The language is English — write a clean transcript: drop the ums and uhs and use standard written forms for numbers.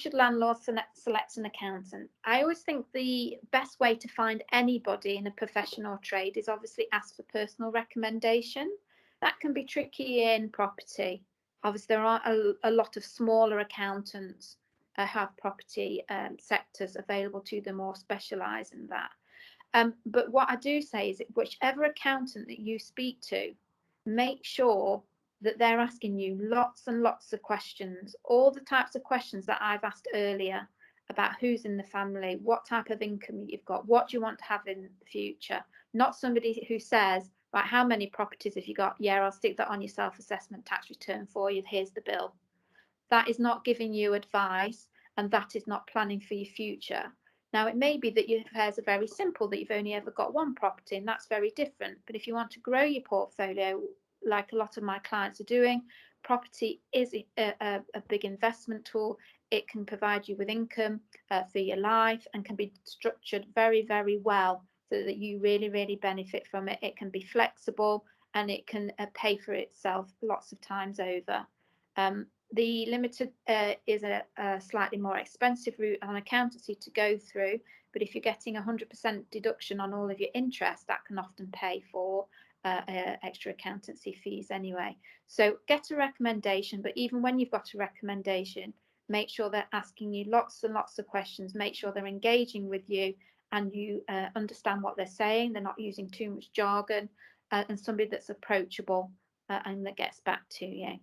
should landlords select an accountant? I always think the best way to find anybody in a profession or trade is obviously ask for personal recommendation. That can be tricky in property. Obviously, there are a lot of smaller accountants have property sectors available to them or specialise in that. But what I do say is, whichever accountant that you speak to, make sure that they're asking you lots and lots of questions, all the types of questions that I've asked earlier about who's in the family, what type of income you've got, what do you want to have in the future. Not somebody who says, right, how many properties have you got? Yeah, I'll stick that on your self-assessment tax return for you. Here's the bill. That is not giving you advice, and that is not planning for your future. Now, it may be that your affairs are very simple, that you've only ever got one property, and that's very different. But if you want to grow your portfolio, like a lot of my clients are doing, property is a big investment tool. It can provide you with income for your life and can be structured very, very well so that you really, really benefit from it. It can be flexible and it can pay for itself lots of times over. The limited is a slightly more expensive route on accountancy to go through, but if you're getting 100% deduction on all of your interest, that can often pay for extra accountancy fees anyway. So get a recommendation, but even when you've got a recommendation, make sure they're asking you lots and lots of questions, make sure they're engaging with you and you understand what they're saying, they're not using too much jargon, and somebody that's approachable and that gets back to you.